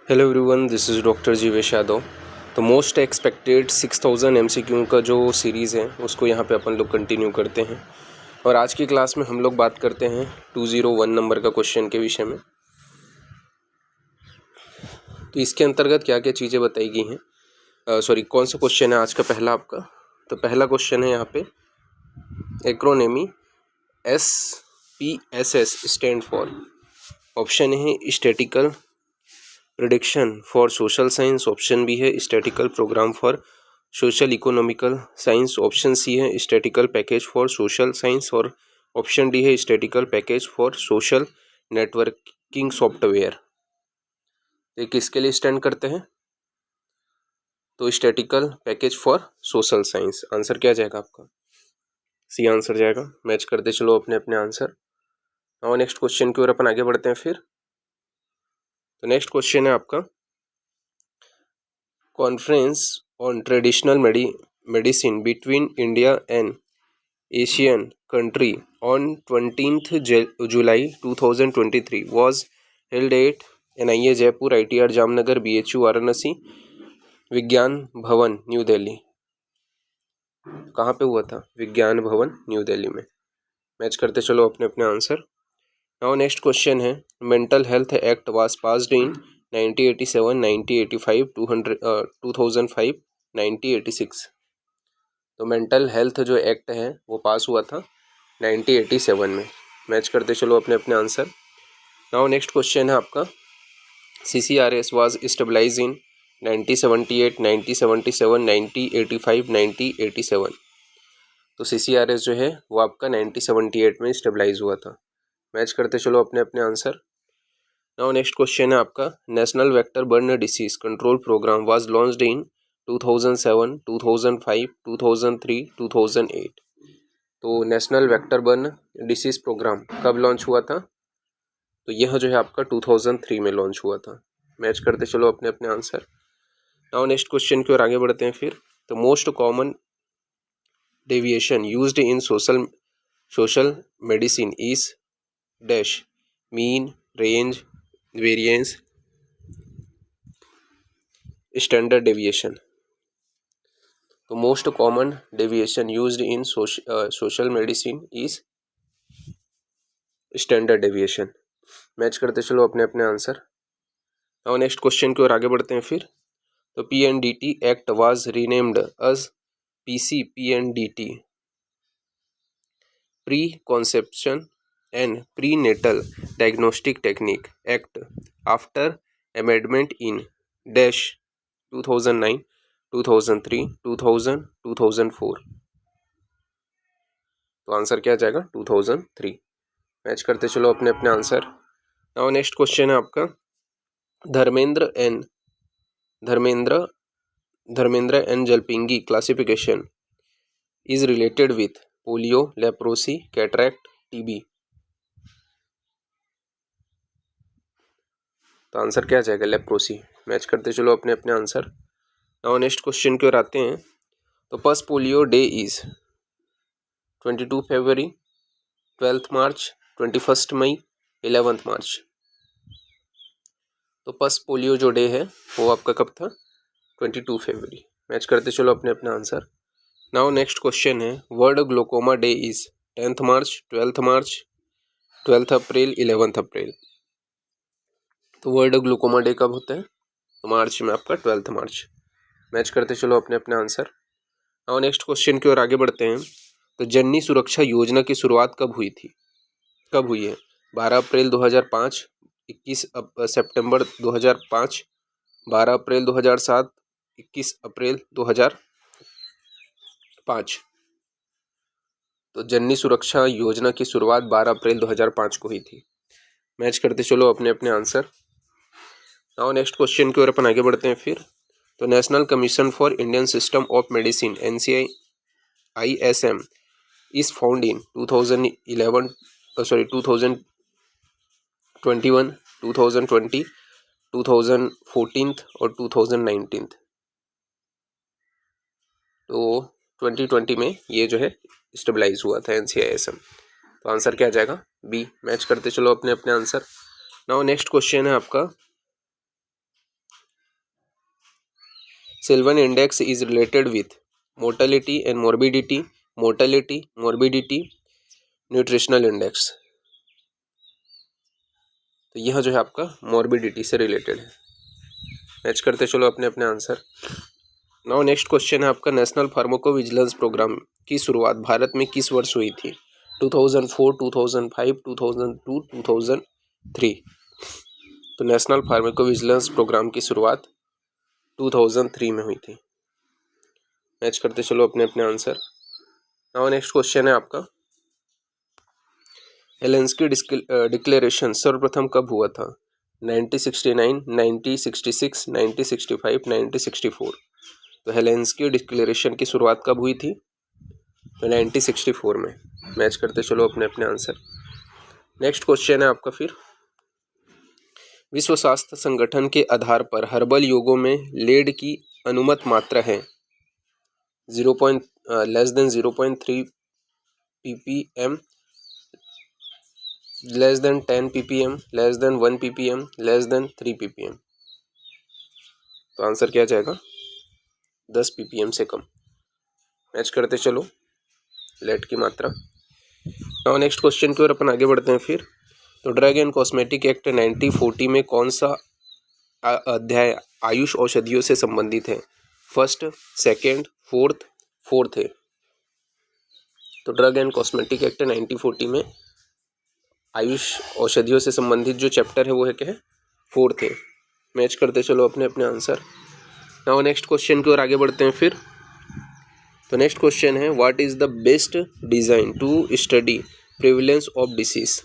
Hello everyone, this is doctor Jeevesh Yadav. तो most expected 6000 MCQ का जो सीरीज़ है उसको यहाँ पे अपन लोग कंटिन्यू करते हैं और आज की क्लास में हम लोग बात करते हैं 201 नंबर का क्वेश्चन के विषय में। तो इसके अंतर्गत क्या क्या चीज़ें बताई गई हैं, कौन सा क्वेश्चन है आज का पहला आपका। तो पहला क्वेश्चन है यहाँ पे acronym SPSS stand for. Option है statistical prediction for social science, option B है statistical program for social economical science, option C है statistical package for social science और ऑप्शन डी है statistical package for social networking software. ये किसके लिए stand करते हैं? तो statistical package for social science. Answer क्या जाएगा आपका? सी आंसर जाएगा। मैच करते चलो अपने अपने आंसर। और नेक्स्ट क्वेश्चन की ओर अपन आगे बढ़ते हैं फिर। तो नेक्स्ट क्वेश्चन है आपका conference on traditional medicine between India and Asian country on 20th July 2023 was held at NIA Jaipur, ITR Jamnagar, BHU Varanasi, विज्ञान भवन न्यू दिल्ली। कहाँ पे हुआ था? विज्ञान भवन न्यू दिल्ली में। मैच करते चलो अपने अपने आंसर। नाउ नेक्स्ट क्वेश्चन है mental health act was passed in 1987, 1985, 2005, 1986। तो मेंटल हेल्थ जो एक्ट है वो पास हुआ था 1987 में। मैच करते चलो अपने अपने आंसर। नाउ नेक्स्ट क्वेश्चन है आपका CCRS वाज स्टेबलाइज इन 1978, 1977, 1985, 1987। तो CCRS जो है वो आपका 1978 में स्टेबलाइज हुआ था। मैच करते चलो अपने अपने आंसर। नाउ नेक्स्ट क्वेश्चन है आपका national vector borne disease control program was launched in 2007, 2005, 2003, 2008। तो national vector borne disease program कब लॉन्च हुआ था? तो यह जो है आपका 2003 में लॉन्च हुआ था। मैच करते चलो अपने अपने आंसर। नाउ नेक्स्ट क्वेश्चन की ओर आगे बढ़ते हैं फिर। तो most common deviation used in social medicine is dash mean, range, variance, standard deviation. तो most common deviation used in social medicine is standard deviation. Match करते चलो अपने अपने आंसर। और नेक्स्ट क्वेश्चन की ओर आगे बढ़ते हैं फिर। तो PNDT act was renamed as PCPNDT pre conception and pre natal diagnostic technique act after amendment in dash 2009, 2003, 2000, 2004। तो आंसर क्या जाएगा? 2003। मैच करते चलो अपने अपने आंसर। नाउ नेक्स्ट क्वेश्चन है आपका धर्मेंद्र and Jopling classification is related with polio, leprosy, cataract, TB। तो आंसर क्या जाएगा? लेप्रोसी। मैच करते चलो अपने अपने आंसर। नाउ नेक्स्ट क्वेश्चन की ओर आते हैं। तो पल्स पोलियो डे इज 22 फरवरी, 12 मार्च, 21 मई, 11 मार्च। तो पल्स पोलियो जो डे है वो आपका कब था? 22 फरवरी। मैच करते चलो अपने अपने आंसर। नाउ नेक्स्ट क्वेश्चन है world glaucoma day is 10th March, 12th March, 12th April, 11th अप्रैल। तो वर्ल्ड ग्लूकोमा डे कब होता है? तो मार्च में आपका 12th मार्च। मैच करते चलो अपने अपने आंसर। और नेक्स्ट क्वेश्चन की ओर आगे बढ़ते हैं। तो जननी सुरक्षा योजना की शुरुआत कब हुई थी? कब हुई है? 12 अप्रैल 2005, 21 सितंबर 2005, 12 अप्रैल 2007, 21 अप्रैल 2005। तो जननी सुरक्षा योजना की शुरुआत 12 अप्रैल 2005 को हुई थी। मैच करते चलो अपने अपने आंसर। नाउ नेक्स्ट क्वेश्चन की ओर अपन आगे बढ़ते हैं फिर। तो national commission for Indian system of medicine NCISM is found in 2011 2021, 2020, 2014 और 2019। तो 2020 में ये जो है स्टेबलाइज हुआ था NCISM। तो आंसर क्या जाएगा? बी। मैच करते चलो अपने अपने आंसर। नाउ नेक्स्ट क्वेश्चन है आपका Sullivan index is related with mortality and morbidity, nutritional index। तो यह जो है आपका morbidity से related है। मैच करते चलो अपने अपने आंसर। नाउ नेक्स्ट क्वेश्चन है आपका, नेशनल फार्माकोविजिलेंस प्रोग्राम की शुरुआत भारत में किस वर्ष हुई थी? 2004, 2005, 2002, 2003। तो नेशनल फार्माकोविजिलेंस प्रोग्राम की शुरुआत 2003 में हुई थी। मैच करते चलो अपने अपने आंसर। नाउ नेक्स्ट क्वेश्चन है आपका, हेलेंस्की डिक्लेरेशन सर्वप्रथम कब हुआ था? 1969, 1966, 1965, 1964। तो हेलेंस्की डिक्लेरेशन की शुरुआत कब हुई थी? तो 1964 में। मैच करते चलो अपने अपने आंसर। नेक्स्ट क्वेश्चन है आपका फिर, विश्व स्वास्थ्य संगठन के आधार पर हर्बल योगों में लेड की अनुमत मात्रा है 0.3 ppm, less than 10 ppm, less than 1 ppm, less than 3 ppm। तो आंसर क्या जाएगा? 10 ppm से कम। मैच करते चलो लेड की मात्रा। नाउ नेक्स्ट क्वेश्चन की ओर अपन आगे बढ़ते हैं फिर। तो ड्रग एंड कॉस्मेटिक एक्ट 1940 में कौन सा अध्याय आयुष औषधियों से संबंधित है? फर्स्ट, सेकेंड, फोर्थ है। तो ड्रग एंड कॉस्मेटिक एक्ट 1940 में आयुष औषधियों से संबंधित जो चैप्टर है वो है क्या है? फोर्थ है। मैच करते चलो अपने अपने आंसर। नाउ नेक्स्ट क्वेश्चन की ओर आगे बढ़ते हैं फिर। तो नेक्स्ट क्वेश्चन है, what is the best design to study prevalence of disease?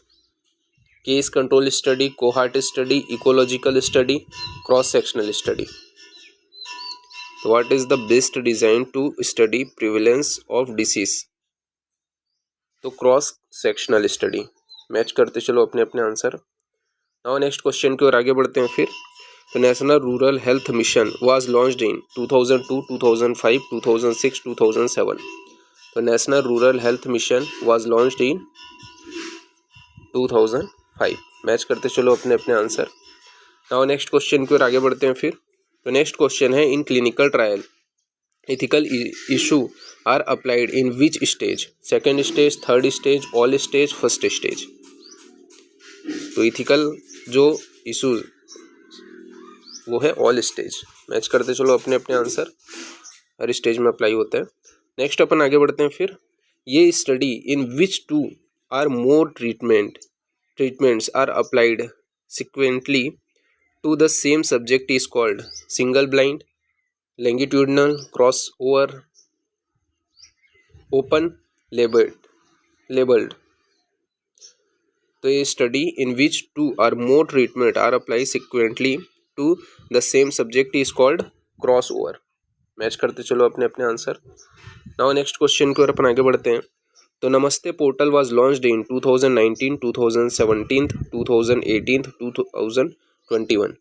Case control study, cohort study, ecological study, cross sectional study. तो what is the best design to study prevalence of disease? तो cross sectional study. Match करते चलो अपने अपने answer. Now next question की ओर आगे बढ़ते हैं फिर। तो national rural health mission was launched इन 2002, 2005, 2006, 2007। तो national rural health mission was launched in 2005। Match करते चलो अपने अपने आंसर। नाउ नेक्स्ट क्वेश्चन की ओर आगे बढ़ते हैं फिर। तो नेक्स्ट क्वेश्चन है, in clinical trial ethical issue are applied in which stage? Second stage, third stage, all stage, first stage. तो इथिकल जो इशूज वो है ऑल स्टेज। मैच करते चलो अपने अपने आंसर, हर स्टेज में अप्लाई होता है। नेक्स्ट अपन आगे बढ़ते हैं फिर। ये study in which two or more treatments are applied sequentially to the same subject is called single blind, longitudinal, crossover, open labeled। तो ये study in which two or more treatment are apply sequentially to the same subject is called cross over. Match करते चलो अपने अपने answer. Now next question की ओर अपन आगे बढ़ते हैं। तो नमस्ते पोर्टल वाज लॉन्च्ड इन 2019, 2017, 2018, 2021।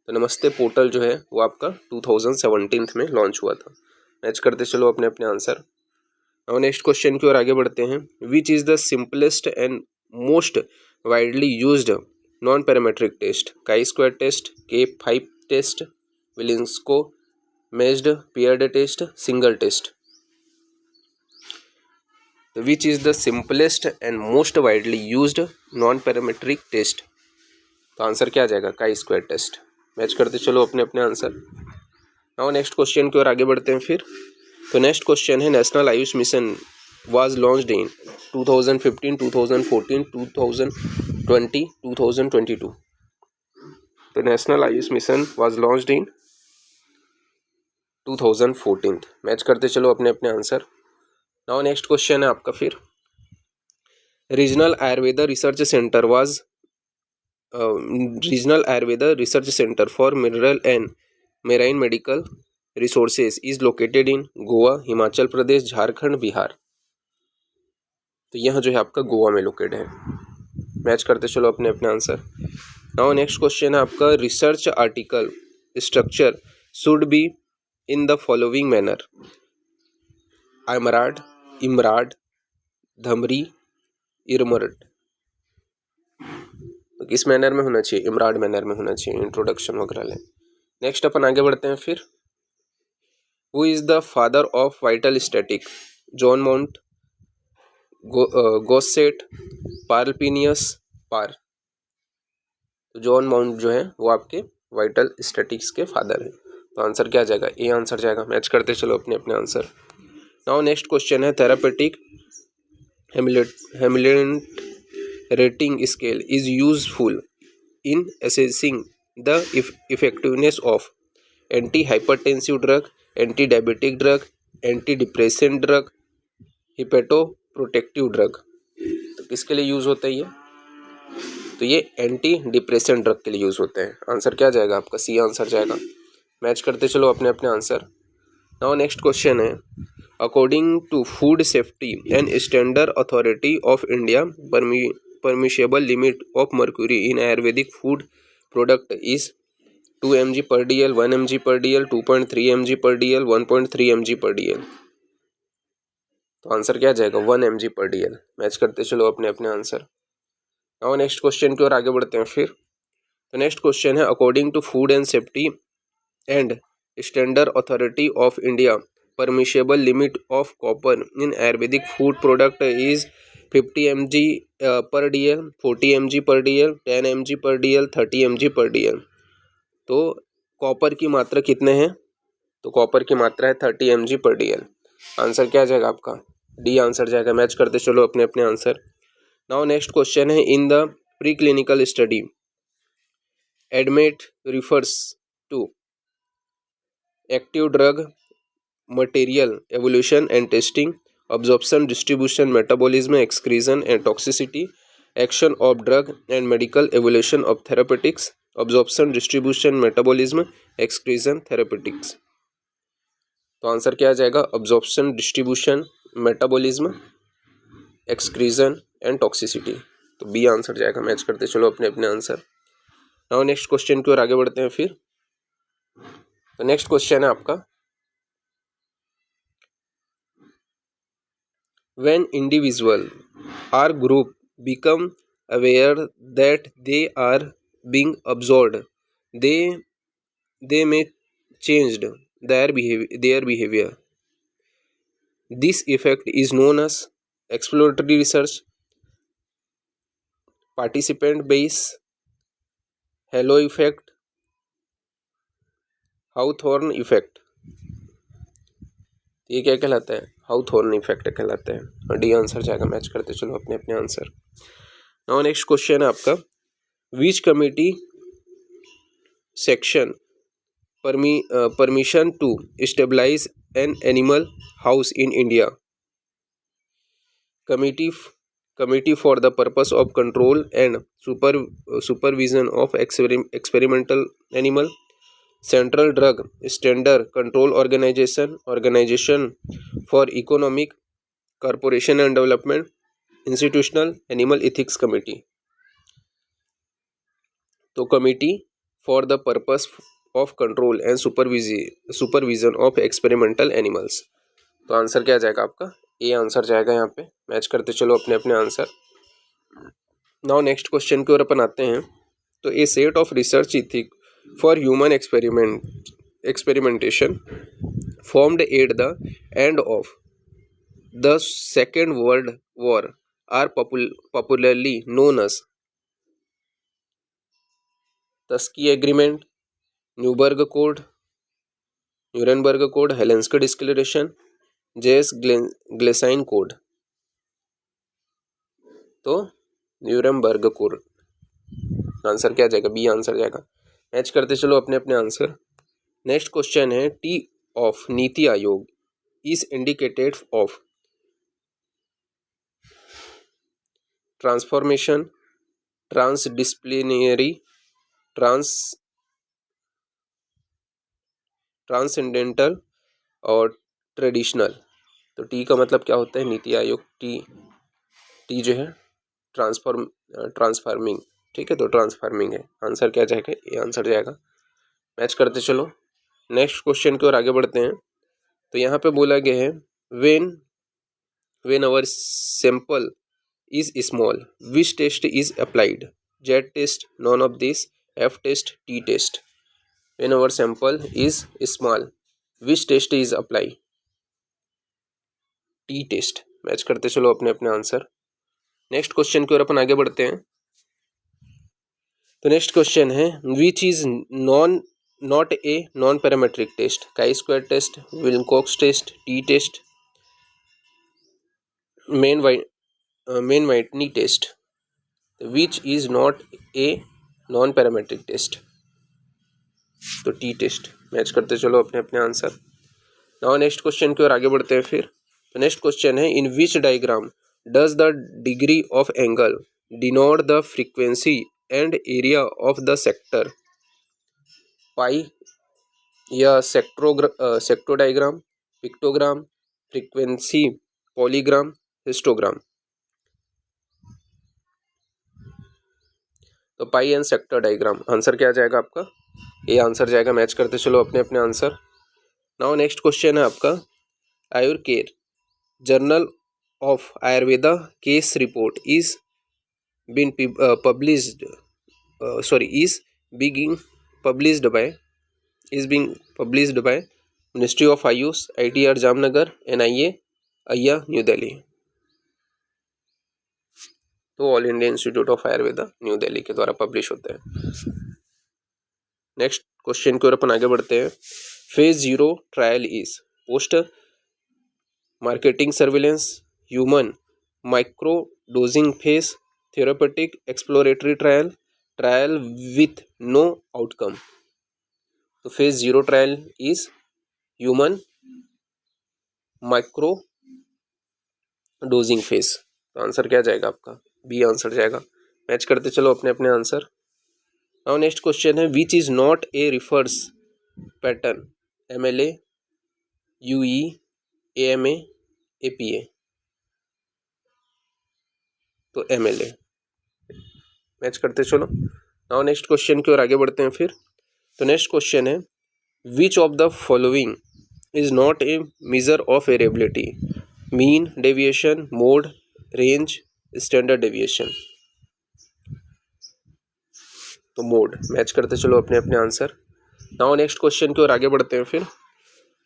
तो नमस्ते पोर्टल जो है वो आपका 2017 में लॉन्च हुआ था। मैच करते चलो अपने अपने आंसर। और नेक्स्ट क्वेश्चन की ओर आगे बढ़ते हैं। Which is the simplest and most widely used non parametric test? Chi square test, K5 test, Wilcoxon matched paired test, single test. Which is the simplest and most widely used non parametric test? तो answer क्या आ जाएगा? काई square test. Match करते चलो अपने अपने answer. Now next question की ओर आगे बढ़ते हैं फिर। तो नेक्स्ट क्वेश्चन है, national Ayush mission was launched इन 2015, 2014, 2020, 2022। तो national Ayush mission was launched in 2014। Match करते चलो अपने अपने आंसर। नाउ नेक्स्ट क्वेश्चन है आपका फिर, regional Ayurveda research centre was Regional Ayurveda Research Center for Mineral and Marine Medical Resources is located in Goa, Himachal Pradesh, Jharkhand, Bihar. तो यह जो है आपका गोवा में लोकेट है। मैच करते चलो अपने अपने आंसर। नाउ नेक्स्ट क्वेश्चन है आपका, research article structure should be in the following manner: IMRAD, धमरी, इरमरड। तो किस मैनर में होना चाहिए? इमराड मैनर में होना चाहिए, इंट्रोडक्शन वगैरह लें। नेक्स्ट अपन आगे बढ़ते हैं फिर। Who is the father of vital statistics? John Graunt, Gosset, पार्लपिनियस, पार। तो जॉन माउंट जो है वो आपके वाइटल स्टैटिक्स के फादर है। तो आंसर क्या आ जाएगा? ए आंसर जाएगा। मैच करते चलो अपने अपने आंसर। नाउ नेक्स्ट क्वेश्चन है therapeutic Hamilton rating scale is useful in assessing the effectiveness of anti-hypertensive drug, anti-diabetic drug, anti-depressant drug, hepatoprotective drug। तो किसके लिए यूज होता है ये? तो ये एंटी डिप्रेसेंट ड्रग के लिए यूज होते हैं। आंसर क्या जाएगा आपका? सी आंसर जाएगा। मैच करते चलो अपने अपने आंसर। नाउ नेक्स्ट क्वेश्चन है according to food safety and standard authority of India permissible limit of mercury in Ayurvedic food product is 2 mg per dl, 1 mg per dl, 2.3 mg per dl, 1.3 mg per dl। तो answer क्या जाएगा? 1 mg per dl। Match करते चलो अपने अपने answer. Now next question की ओर आगे बढ़ते हैं फिर। तो नेक्स्ट क्वेश्चन है according to food and safety and standard authority of India permissible limit of copper in Ayurvedic food product is 50 mg per dl, 40 mg per dl, 10 mg per dl, 30 mg per dl। तो copper की मात्रा कितने हैं? तो copper की मात्रा है 30 mg per dl। Answer क्या जाएगा आपका? डी आंसर जाएगा। मैच करते चलो अपने अपने आंसर। नाउ नेक्स्ट क्वेश्चन है in the pre clinical study admit refers to active drug material evolution and testing, absorption, distribution, metabolism, excretion and toxicity, action of drug and medical evolution of therapeutics, absorption, distribution, metabolism, excretion, therapeutics। तो answer क्या आ जाएगा? absorption, distribution, metabolism, excretion and toxicity। तो B answer जाएगा। Match करते चलो अपने अपने आंसर। नाउ नेक्स्ट क्वेश्चन की ओर आगे बढ़ते हैं फिर। तो नेक्स्ट क्वेश्चन है आपका when individual or group become aware that they are being observed, they may change their behavior. This effect is known as exploratory research, participant base, halo effect, Hawthorne effect. ये क्या कहलाता है? हाउथॉर्न effect कहलाता है। और D answer जाएगा। Match करते चलो अपने अपने आंसर। नाउ नेक्स्ट क्वेश्चन है आपका विच committee section permission to stabilize an animal house in India? Committee for the purpose of control and supervision of experimental animal, Central Drug Standard Control Organization for Economic Cooperation and Development, Institutional Animal Ethics Committee। तो committee for the purpose of control and supervision of experimental animals. तो answer क्या जाएगा आपका? A answer जाएगा यहाँ पे। Match करते चलो अपने अपने आंसर। नाउ नेक्स्ट क्वेश्चन की ओर अपन आते हैं। तो a set of research ethic for human experimentation formed at the end of the second world war are popularly known as Tuskegee agreement, Nuremberg code, Nuremberg code, Helsinki declaration, जेस ग्लेसाइन code. तो न्यूरेनबर्ग code answer क्या जाएगा? B answer जाएगा। Match करते चलो अपने अपने आंसर। नेक्स्ट क्वेश्चन है T of NITI Aayog is indicated of transformation, transdisciplinary, transcendental और ट्रेडिशनल। तो टी का मतलब क्या होता है? नीति आयोग। टी जो है ट्रांसफार्मिंग। ठीक है, तो ट्रांसफार्मिंग है। आंसर क्या जाएगा? ये आंसर जाएगा। मैच करते चलो नेक्स्ट क्वेश्चन की ओर आगे बढ़ते हैं। तो यहाँ पे बोला गया है when our sample is small which test is applied? Z test, none of this, F test, T test. When our sample is small which test is apply, T test. Match करते चलो अपने अपने आंसर। नेक्स्ट क्वेश्चन की ओर अपन आगे बढ़ते हैं। तो next question है which is not a non parametric test, chi square test, Wilcoxon test, T test, Mann Whitney test. Which is not a non parametric test, तो टी टेस्ट। मैच करते चलो अपने अपने आंसर। नाउ नेक्स्ट क्वेश्चन की ओर आगे बढ़ते हैं फिर। तो नेक्स्ट क्वेश्चन है in which diagram does the degree of angle denote the frequency and area of the sector, pie या sector diagram, pictogram, frequency polygram, histogram. तो pie and sector diagram answer क्या जाएगा आपका, ये आंसर जाएगा। Match करते चलो अपने अपने आंसर। नाउ नेक्स्ट क्वेश्चन है आपका Ayur care journal of Ayurveda case report is been published is being published by ministry of AYUSH, ITR Jamnagar, NIA अय्या न्यू दिल्ली। तो all India institute of Ayurveda new Delhi के द्वारा पब्लिश होते हैं। नेक्स्ट क्वेश्चन की ओर अपन आगे बढ़ते हैं। Phase 0 trial is post marketing surveillance, human micro dosing phase, therapeutic exploratory trial, trial with no outcome. तो phase 0 trial is human micro dosing phase. तो आंसर क्या जाएगा आपका, बी आंसर जाएगा। मैच करते चलो अपने अपने आंसर। नाउ नेक्स्ट क्वेश्चन है which is not A refers pattern, MLA, UE, AMA, APA। तो MLA। मैच करते चलो। नाउ नेक्स्ट क्वेश्चन की ओर आगे बढ़ते हैं फिर। तो नेक्स्ट क्वेश्चन है विच of the following is not a measure of variability, mean deviation, mode, range, standard deviation. तो मोड। मैच करते चलो अपने अपने आंसर। नाउ नेक्स्ट क्वेश्चन की ओर आगे बढ़ते हैं फिर।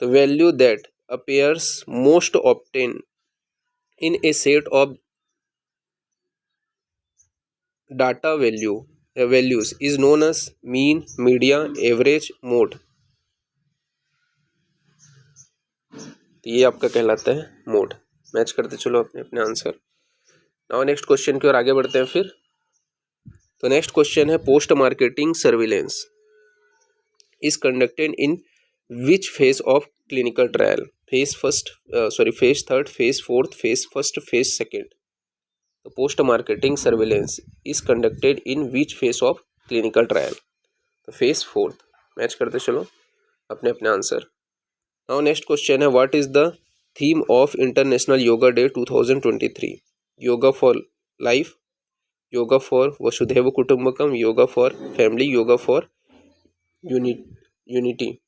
तो value that appears most often in a set of data values is known as mean, media, average, mode. तो ये आपका कहलाता है मोड। मैच करते चलो अपने अपने आंसर। नाउ नेक्स्ट क्वेश्चन की ओर आगे बढ़ते हैं फिर। तो नेक्स्ट क्वेश्चन है post marketing surveillance is conducted in which phase of clinical trial, phase 3rd, phase 4th, phase 1st, phase 2nd। तो post marketing surveillance is conducted in which phase of clinical trial, तो phase 4th। Match करते चलो अपने अपने answer. Now next question है what is the theme of international yoga day 2023, yoga for life, yoga for वसुधैव कुटुंबकम, yoga for family, yoga for unity,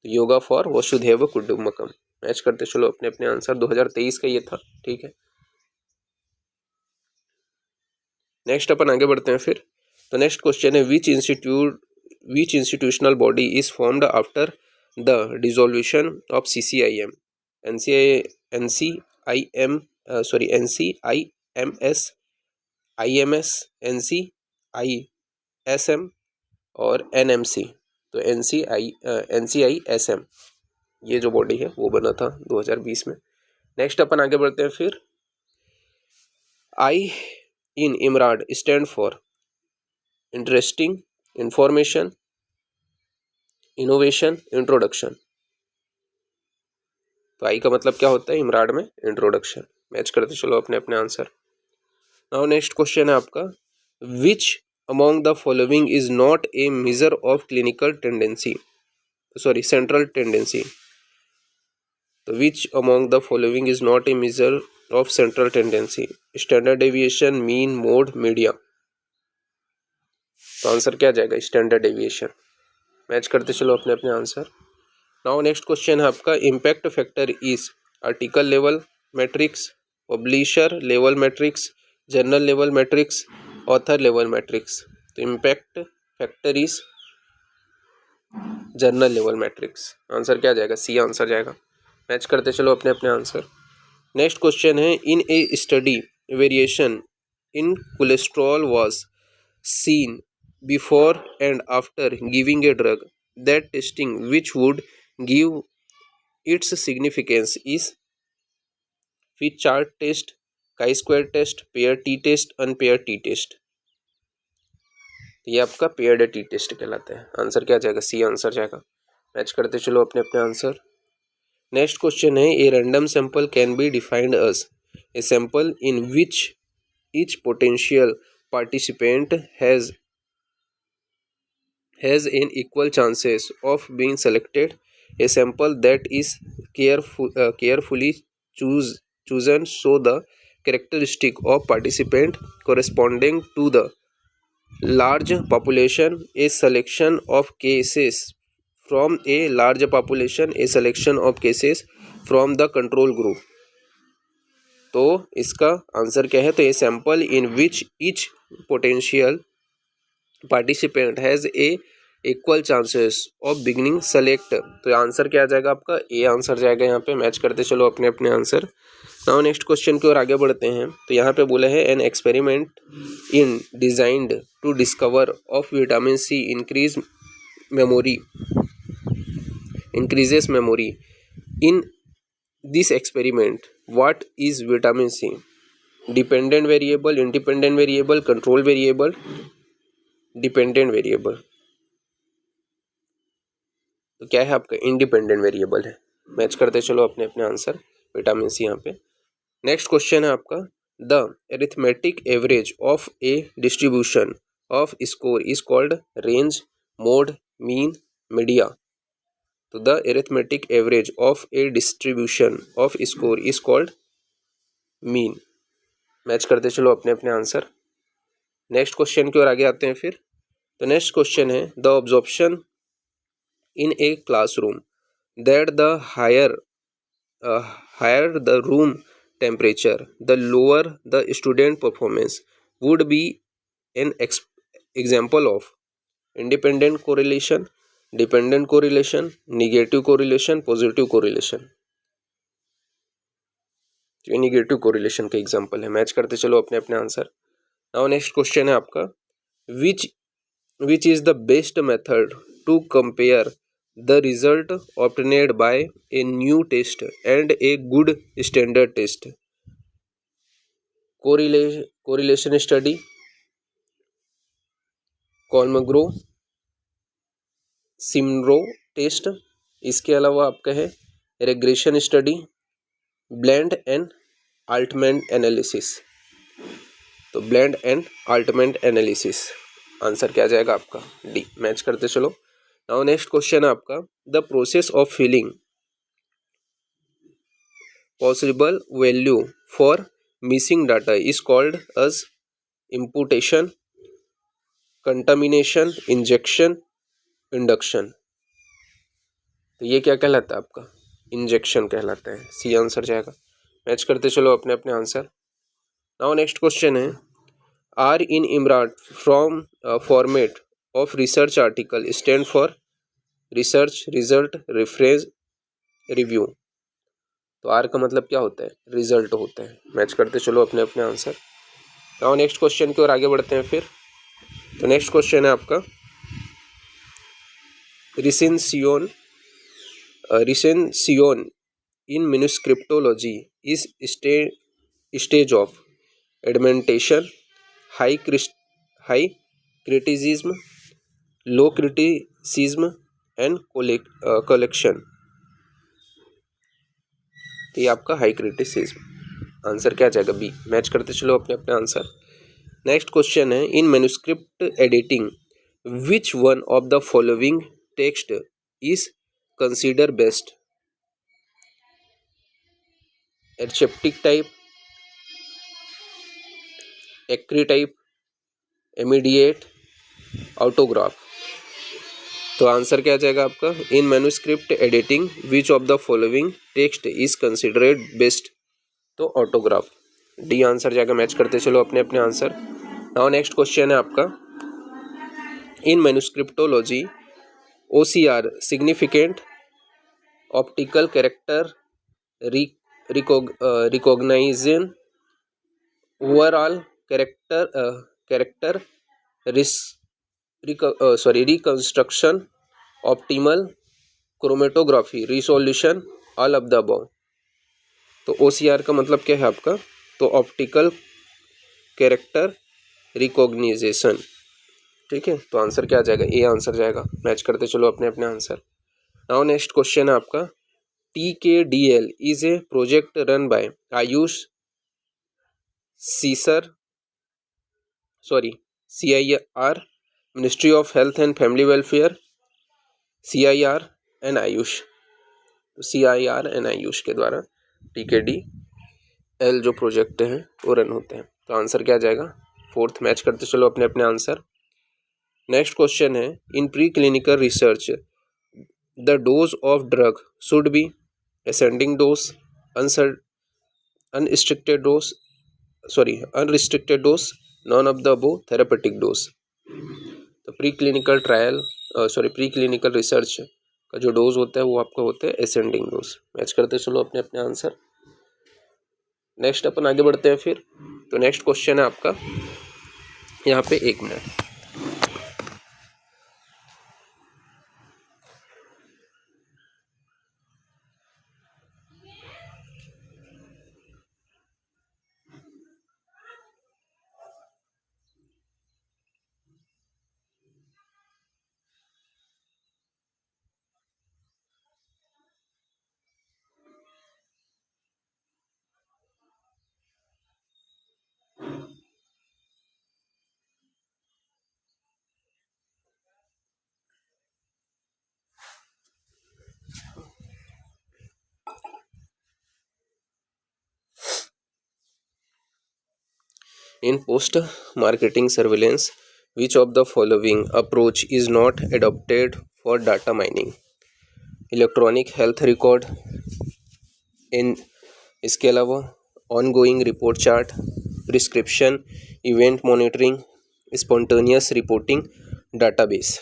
yoga for वसुधैव कुटुंबकम। Match करते चलो अपने अपने आंसर। 2023 का ये था, ठीक है। नेक्स्ट अपन आगे बढ़ते हैं फिर। तो नेक्स्ट क्वेश्चन है which institutional body is formed after the dissolution of CCIM, NCIMS, IMS, NCISM और NMC। तो NCISM ये जो बॉडी है वो बना था 2020 में। नेक्स्ट अपन आगे बढ़ते हैं फिर। I in IMRAD stand for interesting, information, innovation, introduction. तो आई का मतलब क्या होता है इमराड में, इंट्रोडक्शन। मैच करते चलो अपने अपने आंसर। नाउ नेक्स्ट क्वेश्चन है आपका which among the following is not a measure of clinical tendency, central tendency. तो which among the following is not a measure of central tendency, standard deviation, mean, mode, median. तो answer क्या जाएगा, standard deviation. Match करते चलो अपने अपने answer. Now next question है आपका impact factor is article level metrics, publisher level metrics, journal level metrics, author level metrics. तो impact factor is journal level metrics. Answer क्या जाएगा? सी आंसर जाएगा। मैच करते चलो अपने अपने आंसर। नेक्स्ट क्वेश्चन है, in a study variation in cholesterol was seen before and after giving a drug that testing which would give its significance is fit chart test, chi square test, pair T test, unpaired T test. ये आपका paired T test कहलाता है। Answer क्या जाएगा? C answer जाएगा। Match करते चलो अपने अपने आंसर। नेक्स्ट क्वेश्चन है, a random sample can be defined as a sample in which each potential participant has an equal chances of being selected, a sample that is carefully chosen so the characteristic of participant corresponding to the large population, a selection of cases from a large population, a selection of cases from the control group। तो इसका answer क्या है? तो ए sample in which each potential participant has a equal chances of beginning select. तो answer क्या आ जाएगा आपका? ए आंसर जाएगा यहाँ पे। मैच करते चलो अपने अपने आंसर। नाउ नेक्स्ट क्वेश्चन की ओर आगे बढ़ते हैं। तो यहाँ पे बोला है, an experiment in designed to discover of vitamin C increases memory in this experiment, what is vitamin C? Dependent variable, independent variable, control variable, dependent variable. तो क्या है आपका? इंडिपेंडेंट वेरिएबल है। मैच करते चलो अपने अपने आंसर। विटामिन सी यहाँ पे। नेक्स्ट क्वेश्चन है आपका, the arithmetic average of a distribution of score is called range, mode, mean, median. तो the arithmetic average of a distribution of score is called mean. Match करते चलो अपने अपने answer. Next question की ओर आगे आते हैं फिर। तो नेक्स्ट क्वेश्चन है, the observation in a classroom that the higher the room temperature the lower the student performance would be an example of independent correlation, dependent correlation, negative correlation, positive correlation. ये negative correlation का example है। Match करते चलो अपने अपने answer. Now next question है आपका, which is the best method to compare the result obtained by a new test and a good standard test. Correlation study, Kolmogorov, Smirnov test, इसके अलावा आपका है regression study, Bland and Altman analysis. तो Bland and Altman analysis. Answer क्या जाएगा आपका? D. Match करते चलो। नाउ नेक्स्ट क्वेश्चन है आपका, the process of filling possible value for missing data is called as imputation, contamination, injection, induction. तो ये क्या कहलाता है आपका? इंजेक्शन कहलाता है। सी आंसर जाएगा। मैच करते चलो अपने अपने आंसर। नाउ नेक्स्ट क्वेश्चन है, R in IMRAD from format of research article stand for research, result, reference, review. तो आर का मतलब क्या होता है? रिजल्ट होता है। मैच करते चलो अपने अपने आंसर। नाउ नेक्स्ट क्वेश्चन की ओर आगे बढ़ते हैं फिर। तो नेक्स्ट क्वेश्चन है आपका, recension in manuscriptology is stage of emendation, high criticism, low criticism and collection. तो ये आपका हाई क्रिटिसिज्म। आंसर क्या जाएगा? बी। मैच करते चलो अपने अपने आंसर। नेक्स्ट क्वेश्चन है, in manuscript editing which one of the following text is consider best? Archetypic type, एक्री टाइप, इमीडिएट, ऑटोग्राफ। तो आंसर क्या जाएगा आपका? In manuscript editing which of the following text is considered best? तो autograph. D answer जाएगा। Match करते चलो अपने अपने आंसर। नाउ नेक्स्ट क्वेश्चन है आपका, इन मैन्युस्क्रिप्टोलॉजी OCR significant optical character recognition overall character reconstruction optimal chromatography resolution all of the above। तो OCR का मतलब क्या है आपका? तो ऑप्टिकल कैरेक्टर रिकॉग्निजेशन। ठीक है, तो आंसर क्या आ जाएगा? ए आंसर जाएगा। मैच करते चलो अपने अपने आंसर। नाउ नेक्स्ट क्वेश्चन है आपका, TKDL is a project run by AYUSH CSIR CIR, ministry of health and family welfare, CIR and AYUSH. CIR and AYUSH के द्वारा TKDL जो प्रोजेक्ट हैं वो रन होते हैं। तो आंसर क्या आ जाएगा? फोर्थ। मैच करते चलो अपने अपने आंसर। नेक्स्ट क्वेश्चन है, इन pre clinical research the dose of drug should be ascending dose, unrestricted dose, none of the above, therapeutic dose. तो प्री क्लिनिकल रिसर्च का जो डोज होता है वो आपका होता है असेंडिंग डोज। मैच करते चलो अपने अपने आंसर। नेक्स्ट अपन आगे बढ़ते हैं फिर। तो नेक्स्ट क्वेश्चन है आपका यहाँ पे, 1 minute. In post-marketing surveillance, which of the following approach is not adopted for data mining? Electronic health record, इन इसके अलावा ongoing report chart, prescription event monitoring, spontaneous reporting database.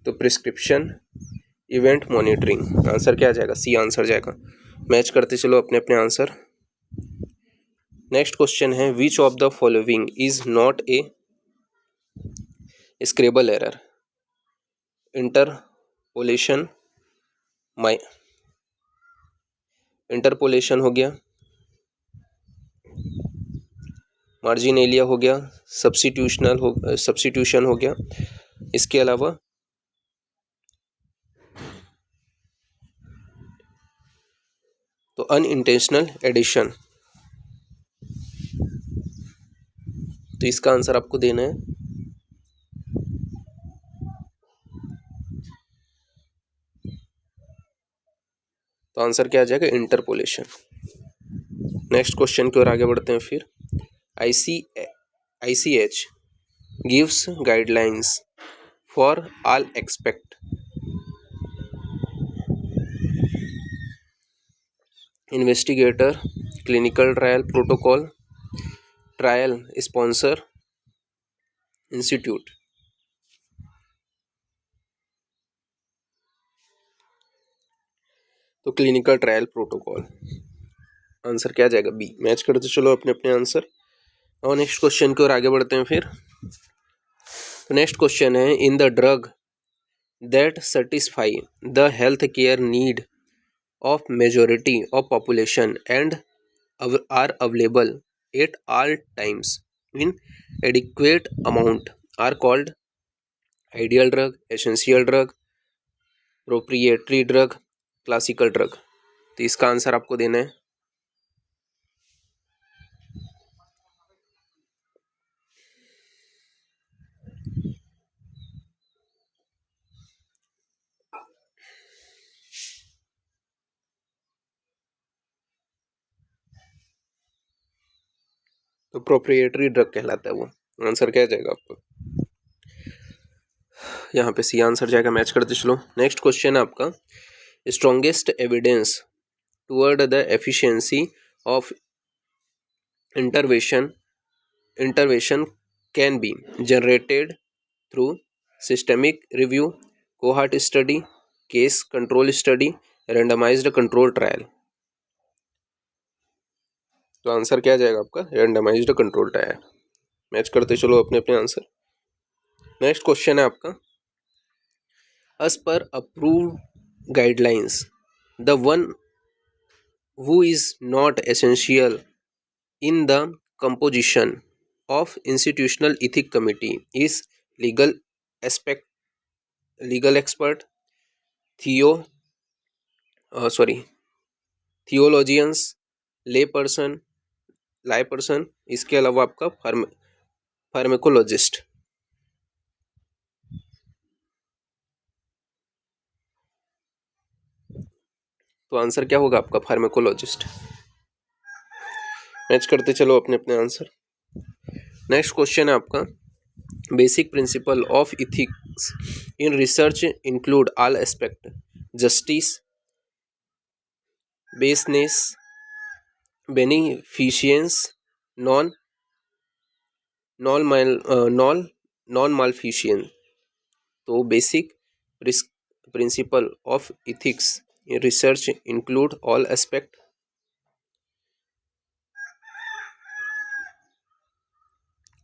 तो प्रिस्क्रिप्शन इवेंट मॉनिटरिंग आंसर क्या आ जाएगा? C answer जाएगा। Match करते चलो अपने अपने आंसर। नेक्स्ट क्वेश्चन है, विच of the following is not A scribble error? Interpolation हो गया, मार्जिनेलिया हो गया, सब्स्टिट्यूशन हो गया, इसके अलावा तो अनइंटेंशनल एडिशन। तो इसका आंसर आपको देना है। तो आंसर क्या आ जाएगा? इंटरपोलेशन। नेक्स्ट क्वेश्चन की ओर आगे बढ़ते हैं फिर। ICH gives guidelines for all expect investigator, clinical trial protocol, trial sponsor, institute. तो क्लिनिकल ट्रायल प्रोटोकॉल आंसर क्या जाएगा? बी। मैच करते चलो अपने अपने आंसर और नेक्स्ट क्वेश्चन की ओर आगे बढ़ते हैं फिर। तो नेक्स्ट क्वेश्चन है, in the drug that satisfy the health care need of majority of population and are available at all times in adequate amount are called ideal drug, essential drug, proprietary drug, classical drug। तो इसका answer आपको देना है। तो proprietary drug कहलाता है वो। Answer क्या जाएगा आपको? यहाँ पे सी आंसर जाएगा। मैच करते चलो। नेक्स्ट क्वेश्चन है आपका, strongest evidence toward the efficiency of intervention can be generated through systemic review, cohort study, case control study, randomized control trial. तो आंसर क्या जाएगा आपका? Randomised control trial. मैच करते चलो अपने अपने आंसर। नेक्स्ट क्वेश्चन है आपका, as per approved guidelines, the one who is not essential in the composition of institutional ethic committee is legal aspect legal expert, theo theologians, lie person, इसके अलावा आपका फार्मेकोलॉजिस्ट। तो आंसर क्या होगा आपका? फार्मेकोलॉजिस्ट। मैच करते चलो अपने अपने आंसर। नेक्स्ट क्वेश्चन है आपका, basic principle of ethics in research include all aspect, justice, baseness, beneficence, non maleficence. तो basic principle of ethics in research include all aspect.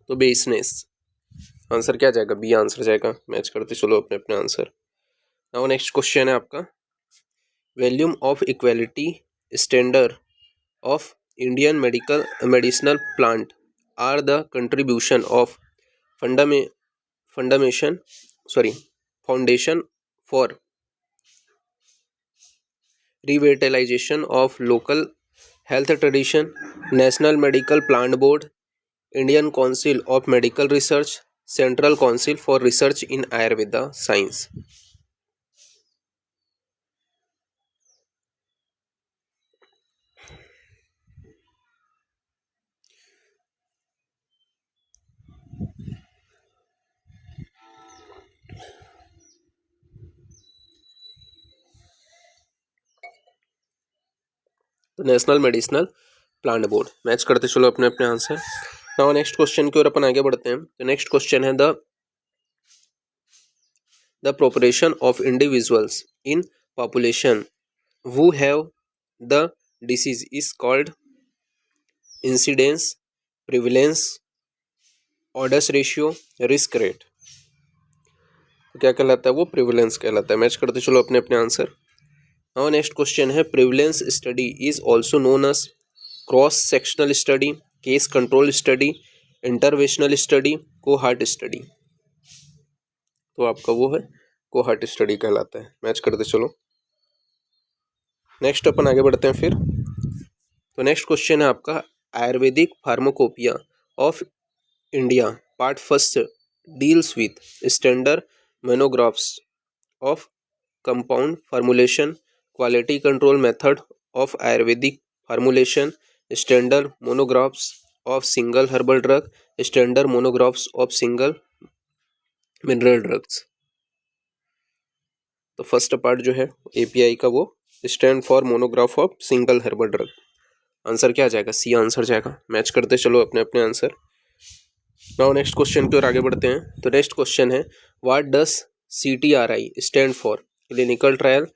तो बेसनेस। आंसर क्या जाएगा? बी आंसर जाएगा। मैच करते चलो अपने अपने आंसर। नाउ नेक्स्ट क्वेश्चन है आपका, volume of equality standard of Indian medicinal plant are the contribution of foundation for revitalization of local health tradition, national medical plant board, Indian council of medical research, central council for research in Ayurveda science. तो national medicinal plant board. Match करते चलो अपने अपने answer. Now next question की ओर अपन आगे बढ़ते हैं। तो नेक्स्ट क्वेश्चन है, the proportion of individuals in population who have the disease is called incidence, prevalence, odds ratio, risk rate। तो क्या कहलाता है? वो प्रिवलेंस कहलाता है। मैच करते चलो अपने अपने आंसर। नाउ नेक्स्ट क्वेश्चन है, prevalence study is also known as cross sectional study, case control study, interventional study, cohort study. तो आपका वो है कोहार्ट स्टडी कहलाता है। मैच करते चलो। नेक्स्ट अपन आगे बढ़ते हैं फिर। तो नेक्स्ट क्वेश्चन है आपका, Ayurvedic pharmacopoeia of India part first deals with standard monographs of compound formulation, quality control method of Ayurvedic formulation, standard monographs of single herbal drug, standard monographs of single mineral drugs. तो first part जो है API का, वो stand for monograph of single herbal drug. Answer क्या जाएगा? C answer जाएगा। Match करते चलो अपने अपने आंसर। नाउ नेक्स्ट क्वेश्चन की ओर आगे बढ़ते हैं। तो नेक्स्ट क्वेश्चन है, what does CTRI stand for? Clinical trial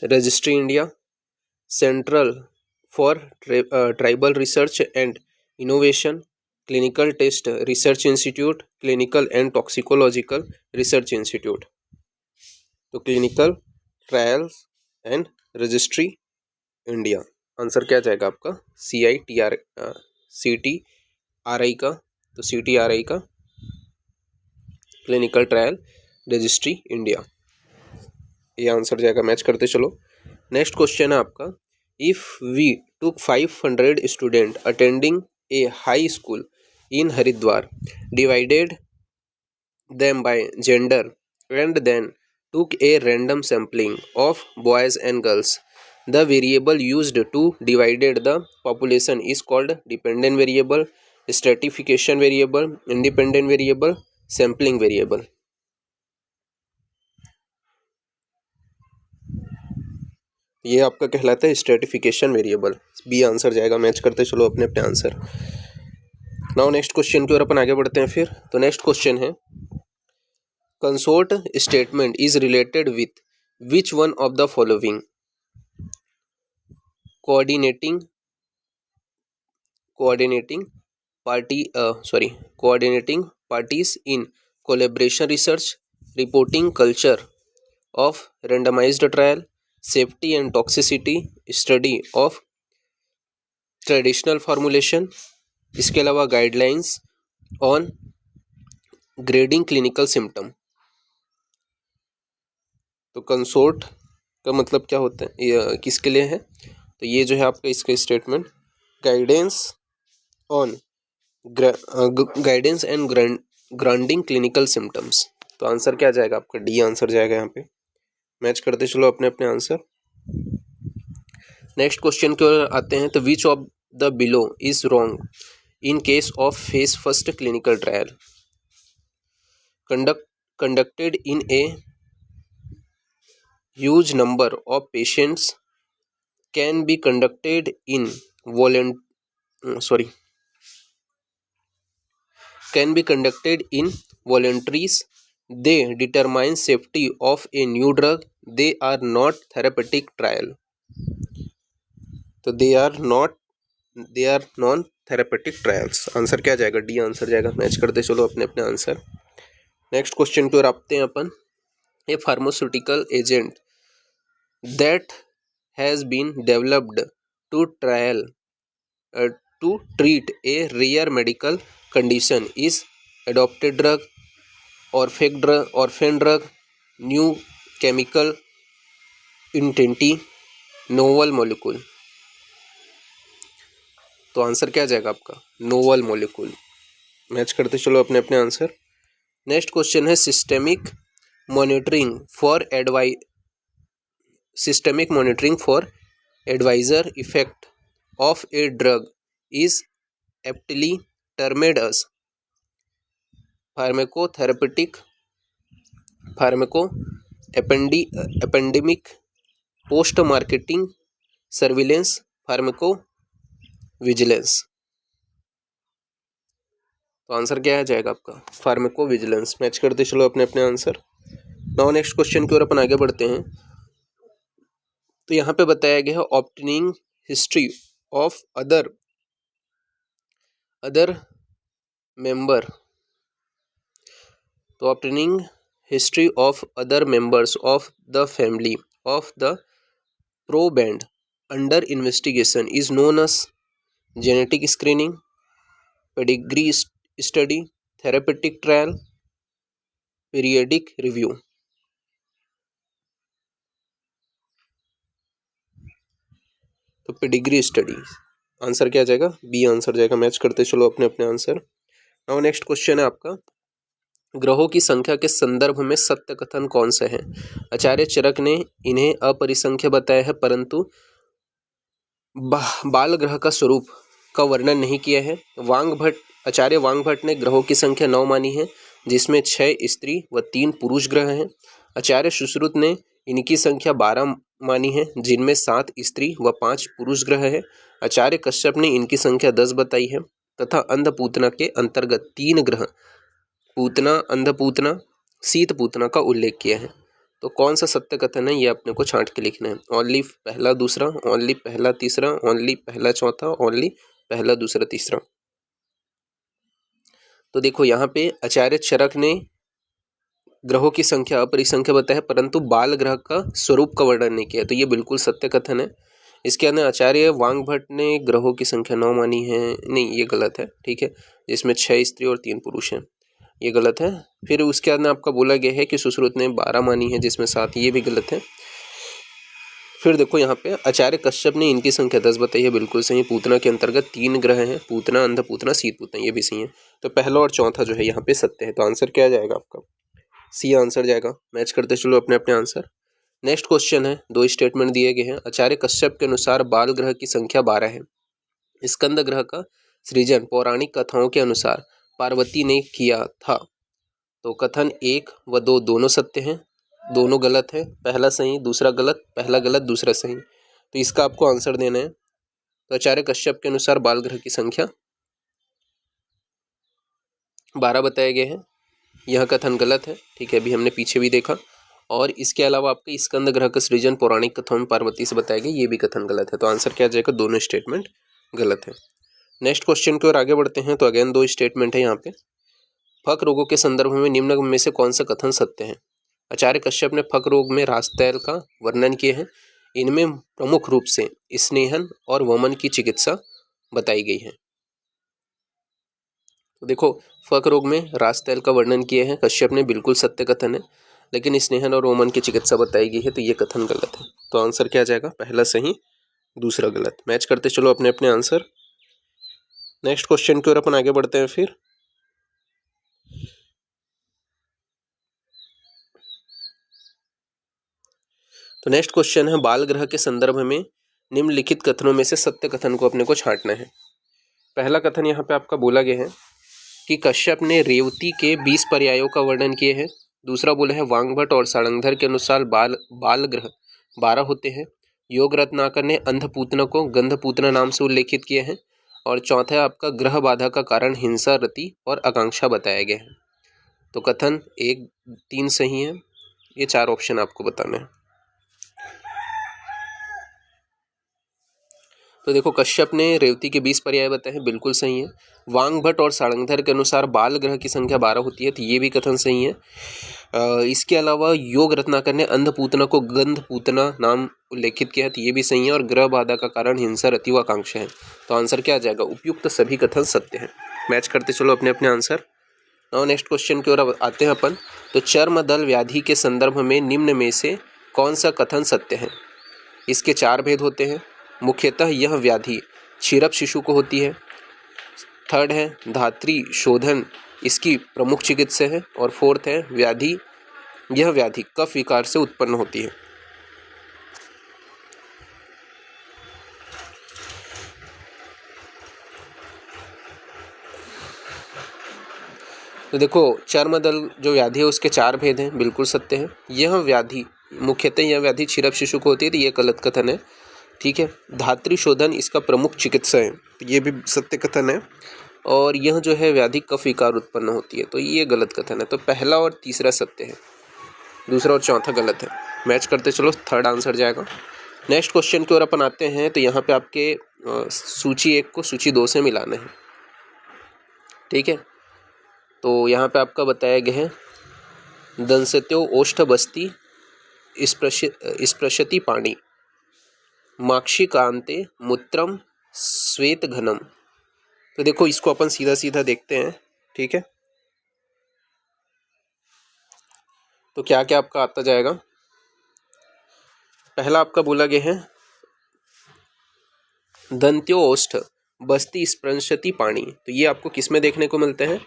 registry India, central for tribal research and innovation, clinical test research institute, clinical and toxicological research institute. तो clinical trials and registry India. Answer क्या जाएगा आपका? CTRI का। तो CTRI का clinical trial registry India, ये answer जाएगा। Match करते चलो। नेक्स्ट क्वेश्चन है आपका, if we took 500 student attending a high school in Haridwar, divided them by gender and then took a random sampling of boys and girls, the variable used to divided the population is called dependent variable, stratification variable, independent variable, sampling variable। ये आपका कहलाता है stratification variable. B answer जाएगा। Match करते चलो अपने अपने answer. Now next question की ओर अपन आगे बढ़ते हैं फिर। तो नेक्स्ट क्वेश्चन है, consort statement is related with which one of the following? Coordinating parties in collaboration research, reporting culture of randomized trial, safety and toxicity study of traditional formulation, इसके अलावा guidelines on grading clinical symptom. तो consort का मतलब क्या होता है, ये किसके लिए है? तो ये जो है आपका इसका statement guidance and grounding clinical symptoms. तो आंसर क्या जाएगा आपका? डी आंसर जाएगा यहाँ पे। मैच करते चलो अपने अपने आंसर। नेक्स्ट क्वेश्चन की ओर आते हैं। तो विच of the below is wrong in case of phase first clinical trial? conducted in a huge number of patients, can be conducted in voluntaries. They determine safety of a new drug. They are not therapeutic trial. तो they are non therapeutic trials। Answer क्या जाएगा? D answer जाएगा। Match करते चलो अपने अपने answer. Next question की ओर आते हैं अपन। A pharmaceutical agent that has been developed to treat a rare medical condition is adopted drug, orphan drug, new chemical entity, novel molecule। तो आंसर क्या जाएगा आपका? Novel molecule. मैच करते चलो अपने अपने आंसर। नेक्स्ट क्वेश्चन है, सिस्टेमिक मॉनिटरिंग फॉर एडवाइजर effect of a drug is aptly termed as pharmacotherapeutic, epidemic, post-marketing surveillance, pharmacovigilance. तो आंसर क्या है जाएगा आपका? फार्माकोविजिलेंस। मैच करते चलो अपने अपने आंसर। नाउ नेक्स्ट क्वेश्चन की ओर अपन आगे बढ़ते हैं। तो यहाँ पे बताया गया है obtaining history of other member. तो obtaining history of other members of the family of the proband under investigation is known as genetic screening, pedigree study, therapeutic trial, periodic review. तो पेडिग्री स्टडी। आंसर क्या जाएगा? B answer जाएगा। Match करते चलो अपने अपने answer. Now next question है आपका, ग्रहों की संख्या के संदर्भ में सत्य कथन कौन सा है? आचार्य चरक ने इन्हें अपरिसंख्य बताया है, परंतु बाल ग्रह का स्वरूप का वर्णन नहीं किया है। आचार्य वांगभट्ट ने ग्रहों की संख्या 9 मानी है, जिसमें 6 स्त्री व 3 पुरुष ग्रह हैं। आचार्य सुश्रुत ने इनकी संख्या 12 मानी है, जिनमें 7 स्त्री व 5 पुरुष ग्रह हैं। आचार्य कश्यप ने इनकी संख्या 10 बताई है तथा अंधपूतना के अंतर्गत 3 ग्रह पूतना, अंधपूतना, शीतपूतना का उल्लेख किया है। तो कौन सा सत्य कथन है, ये अपने को छांट के लिखना है। ओनली पहला दूसरा, ओनली पहला तीसरा, ओनली पहला चौथा, ओनली पहला दूसरा तीसरा। तो देखो यहाँ पे आचार्य चरक ने ग्रहों की संख्या अपरिसंख्य बताया है, परंतु बाल ग्रह का स्वरूप का वर्णन नहीं किया। तो ये बिल्कुल सत्य कथन है। इसके अंदर आचार्य वांगभट्ट ने ग्रहों की संख्या 9 मानी है, नहीं ये गलत है, ठीक है, जिसमें 6 स्त्री और 3 पुरुष हैं, ये गलत है। फिर उसके अंदर आपका बोला गया है कि सुश्रुत ने 12 मानी है, जिसमें 7, ये भी गलत है। फिर देखो यहाँ पे आचार्य कश्यप ने इनकी संख्या 10 बताई है, बिल्कुल सही। पूतना के अंतर्गत 3 ग्रह हैं, पूतना, अंधपूतना, शीतपूतना, ये भी सही है। तो पहला और चौथा जो है यहाँ पे सत्य है। तो आंसर क्या जाएगा आपका? सी आंसर जाएगा। मैच करते चलो अपने अपने आंसर। नेक्स्ट क्वेश्चन है, 2 स्टेटमेंट दिए गए हैं। आचार्य कश्यप के अनुसार बाल ग्रह की संख्या 12 है। स्कंद ग्रह का सृजन पौराणिक कथाओं के अनुसार पार्वती ने किया था। तो कथन 1 व 2 दोनों सत्य हैं, दोनों गलत है। पहला सही, दूसरा गलत, पहला गलत, दूसरा सही। तो इसका आपको आंसर देना है। तो आचार्य कश्यप के अनुसार बाल ग्रह की संख्या 12 बताए गए हैं, यह कथन गलत है। ठीक है, अभी हमने पीछे भी देखा। और इसके अलावा आपके स्कंद ग्रह का सृजन पौराणिक कथाओं में पार्वती से बताया गया, ये भी कथन गलत है। तो आंसर क्या आ जाएगा, दोनों स्टेटमेंट गलत है। नेक्स्ट क्वेश्चन की ओर आगे बढ़ते हैं। तो अगेन 2 स्टेटमेंट है यहाँ पे। फक रोगों के संदर्भ में निम्न में से कौन सा कथन सत्य है। आचार्य कश्यप ने फक रोग में रासतैल का वर्णन किए हैं। इनमें प्रमुख रूप से स्नेहन और वमन की चिकित्सा बताई गई है। तो देखो, फक रोग में रासतैल का वर्णन किए हैं कश्यप ने, बिल्कुल सत्य कथन है। लेकिन स्नेहन और वमन की चिकित्सा बताई गई है, तो ये कथन गलत है। तो आंसर क्या आ जाएगा, पहला सही दूसरा गलत। मैच करते चलो अपने अपने आंसर। नेक्स्ट क्वेश्चन की ओर अपन आगे बढ़ते हैं फिर। तो नेक्स्ट क्वेश्चन है, बाल ग्रह के संदर्भ में निम्नलिखित कथनों में से सत्य कथन को अपने को छांटना है। पहला कथन यहाँ पे आपका बोला गया है कि कश्यप ने रेवती के 20 पर्यायों का वर्णन किए हैं। दूसरा बोला है वांगभट और सारंगधर के अनुसार बाल ग्रह 12 होते हैं। योग रत्नाकर ने अंधपूतना को गंधपूतना नाम से उल्लेखित किए हैं। और चौथा आपका ग्रह बाधा का कारण हिंसा, रति और आकांक्षा बताया गया है। तो कथन 1, 3 सही है। ये 4 ऑप्शन आपको बताना है। तो देखो, कश्यप ने रेवती के 20 पर्याय बताए हैं, बिल्कुल सही है। वांगभट और सारंगधर के अनुसार बाल ग्रह की संख्या 12 होती है, तो ये भी कथन सही है। इसके अलावा योग रत्नाकर ने अंधपूतना को गंधपूतना नाम उल्लेखित किया है, तो ये भी सही है। और ग्रह बाधा का कारण हिंसा, रति व आकांक्षा है। तो आंसर क्या आ जाएगा, उपयुक्त सभी कथन सत्य है। मैच करते चलो अपने अपने आंसर। और नेक्स्ट क्वेश्चन की ओर आते हैं अपन। तो चर्म दल व्याधि के संदर्भ में निम्न में से कौन सा कथन सत्य है। इसके 4 भेद होते हैं। मुख्यतः यह व्याधि क्षीरप शिशु को होती है। थर्ड है धात्री शोधन इसकी प्रमुख चिकित्सा है। और फोर्थ है यह व्याधि कफ विकार से उत्पन्न होती है। तो देखो, चर्मदल जो व्याधि है उसके 4 भेद हैं, बिल्कुल सत्य है। यह व्याधि क्षीरप शिशु को होती है, तो ये गलत कथन है। ठीक है, धात्री शोधन इसका प्रमुख चिकित्सा है, तो ये भी सत्य कथन है। और यह जो है व्याधि कफ विकार उत्पन्न होती है, तो ये गलत कथन है। तो पहला और तीसरा सत्य है, दूसरा और चौथा गलत है। मैच करते चलो, थर्ड आंसर जाएगा। नेक्स्ट क्वेश्चन की ओर अपन आते हैं। तो यहाँ पे आपके सूची 1 को सूची 2 से मिलाना है। ठीक है, तो यहाँ पे आपका बताया गया है दंसत्यो ओष्ठ बस्ती स्पृशति पाणी माक्षिकांते मूत्रम श्वेत घनम। तो देखो, इसको अपन सीधा सीधा देखते हैं। ठीक है, तो क्या क्या आपका आता जाएगा। पहला आपका बोला गया है दंत्यो ओष्ठ बस्ती स्पृशति पाणी, तो ये आपको किस में देखने को मिलते हैं,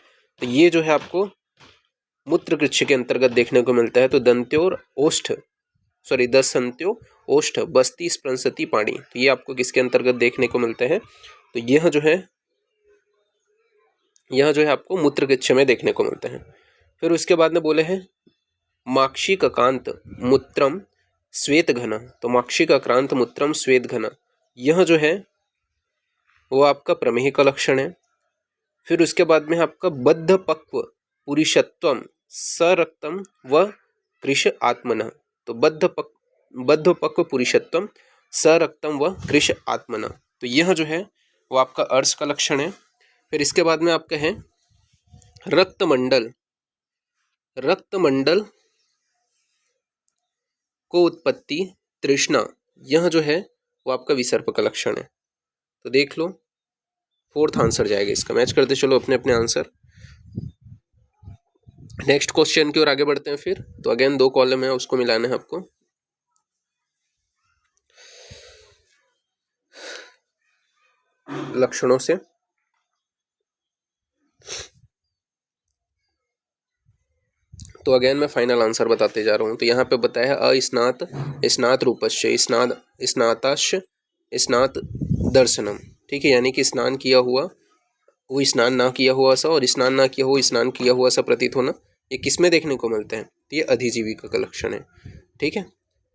तो ये जो है आपको मूत्र कृच्छ के अंतर्गत देखने को मिलता है। तो दंत्योर ओष्ठ दसंत्यो ओष्ठ बस्ती स्पृशति पाणी, तो ये आपको किसके अंतर्गत देखने को मिलते हैं, तो यह जो है आपको मूत्र कृच्छ में देखने को मिलते हैं। फिर उसके बाद में बोले हैं माक्षिकांत मूत्रम श्वेत घन, तो माक्षिकांत मूत्रम श्वेत घन, यह जो है वो आपका प्रमेह का लक्षण है। फिर उसके बाद में आपका बद्ध पक्व पुरुषत्वम सरक्तम व कृश आत्मन, तो बद्ध पक्व पुरुषत्वम सरक्तम व कृश आत्मन, तो यह जो है वो आपका अर्श का लक्षण है। फिर इसके बाद में आपका है रक्तमंडल को उत्पत्ति तृष्णा, यह जो है वो आपका विसर्प का लक्षण है। तो देख लो, फोर्थ आंसर जाएगा इसका। मैच करते चलो अपने अपने आंसर। नेक्स्ट क्वेश्चन की ओर आगे बढ़ते हैं फिर। तो अगेन 2 कॉलम है, उसको मिलाना है आपको। लक्षणों से तो अगेन मैं फाइनल आंसर बताते जा रहा हूँ। तो यहाँ पे बताया अस्नात स्नात रूपस्य स्नाताश स्नात दर्शनम। ठीक है, यानी कि स्नान किया हुआ वो स्नान ना किया हुआ सा, और स्नान ना किया हुआ स्नान किया हुआ सा प्रतीत होना, ये किस में देखने को मिलते हैं, तो ये अधिजीविका का लक्षण है। ठीक है,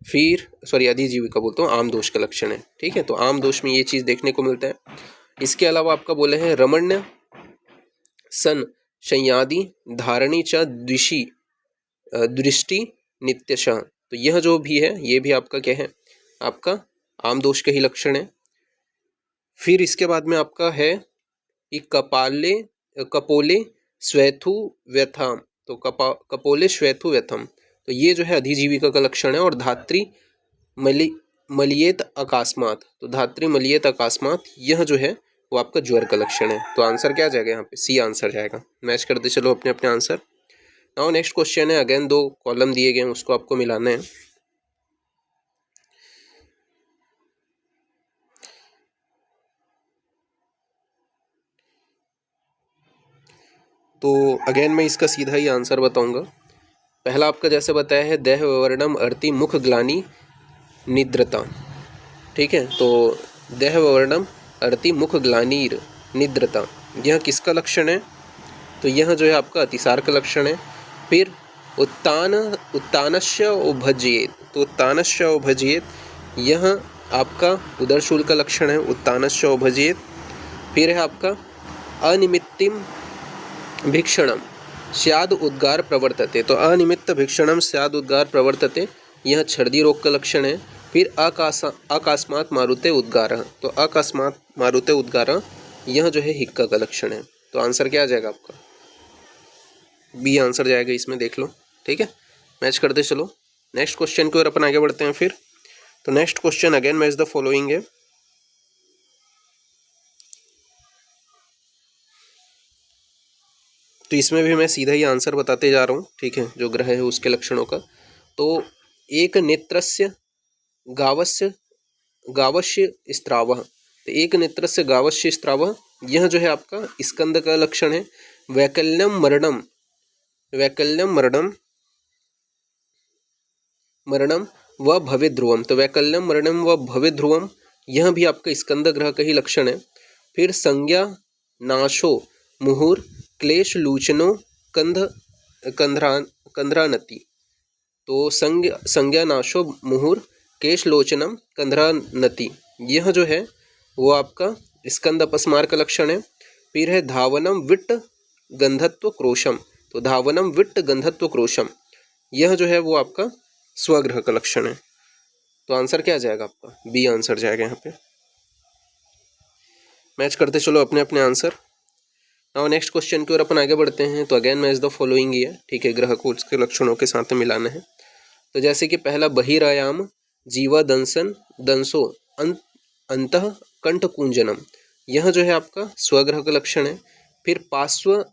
फिर अधिजीविका बोलता हूँ, आम दोष का लक्षण है। ठीक है, तो आम दोष में ये चीज़ देखने को मिलता है। इसके अलावा आपका बोले हैं रमण्य सन संयादि धारणी च दृष्टि नित्यशः। तो यह जो भी है ये भी आपका क्या है, आपका आम दोष का ही लक्षण है। फिर इसके बाद में आपका है कि कपोले श्वेथु व्यथाम। तो कपोले श्वेथु व्यथम, तो ये जो है अधिजीविका का लक्षण है। और धात्री मलियेत अकस्मात, तो धात्री मलियेत अकस्मात, यह जो है वो आपका ज्वर का लक्षण है। तो आंसर क्या जाएगा यहाँ पे, सी आंसर जाएगा। मैच करते चलो अपने अपने आंसर। नाउ नेक्स्ट क्वेश्चन है, अगेन 2 कॉलम दिए गए हैं, उसको आपको मिलाना है। तो अगेन मैं इसका सीधा ही आंसर बताऊंगा। पहला आपका जैसे बताया है, देह वर्णम अर्ति मुख ग्लानि निद्रता। ठीक है, तो देह वर्णम अर्ति मुख ग्लानिर निद्रता, यह किसका लक्षण है? तो यह जो है आपका अतिसार का लक्षण है। फिर उत्तानस्य उभज्येत, तो उत्तानस्य उभज्येत, यह आपका उदरशूल का लक्षण है, उत्तानस्य उभज्येत। फिर है आपका अनिमित्तिम भिक्षणम स्याद उद्गार प्रवर्तते, तो अनिमित्त भिक्षणम स्याद उद्गार प्रवर्तते, यह छर्दी रोग का लक्षण है। फिर अकस्मात मारुते उद्गार, तो अकस्मात मारुते उद्गार, यह जो है हिक्का का लक्षण है। तो आंसर क्या आ जाएगा आपका, बी आंसर जाएगा इसमें, देख लो। ठीक है, मैच करते चलो नेक्स्ट क्वेश्चन की ओर अपन आगे बढ़ते हैं। फिर तो next question again match the following है। तो इसमें भी मैं सीधा ही आंसर बताते जा रहा हूँ। ठीक है, जो ग्रह है उसके लक्षणों का। तो एक नेत्रस्य गावस्य स्त्रावः, तो एक नेत्रस्य गावस्य स्त्रावः, यह जो है आपका स्कंद का लक्षण है। वैकल्यम मरणम व भवे ध्रुवम, तो वैकल्यम मरणम व भवे ध्रुवम, यह भी आपका स्कंद ग्रह का ही लक्षण है। फिर संज्ञा नाशो मुहुर क्लेश लूचनो कंधरानति, तो संज्ञा नाशो मुहुर केश लोचनम कंधरानति, यह जो है वो आपका स्कंद अपस्मार का लक्षण है। फिर है धावनम विट्ट गंधत्व क्रोशम, तो धावनम विट्ट गंधत्व क्रोशम, यह जो है वो आपका स्वग्रह का लक्षण है। तो आंसर क्या आ जाएगा आपका, बी आंसर जाएगा यहाँ पे। मैच करते चलो अपने अपने आंसर। नाउ नेक्स्ट क्वेश्चन की ओर अपन आगे बढ़ते हैं। तो अगेन मैच द फॉलोइंग ही है। ठीक है, ग्रह को उसके लक्षणों के साथ मिलाना है। तो जैसे कि पहला बहिरायाम जीवा दंसो अंतः कंठ कुंजनम, यह जो है आपका स्वग्रह का लक्षण है। फिर पार्श्वे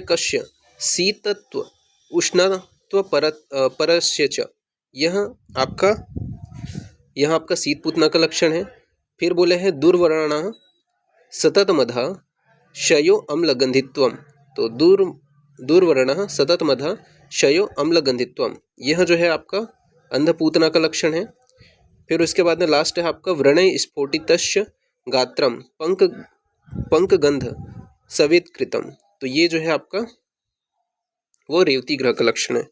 कश्य शीतत्व उष्णत्व परस्य च, यह आपका शीतपूतना का लक्षण है। फिर बोले हैं दुर्वर्णः सतत मधा शयो अम्लगंधित्वम, तो दुर्वर्णः सतत मधा शयो अम्लगंधित्वम, यह जो है आपका अंधपूतना का लक्षण है। फिर उसके बाद में लास्ट है आपका व्रणय स्फोटितस्य गात्रम पंकगंध सवेत्कृतम, तो ये जो है आपका वो रेवती ग्रह का लक्षण है।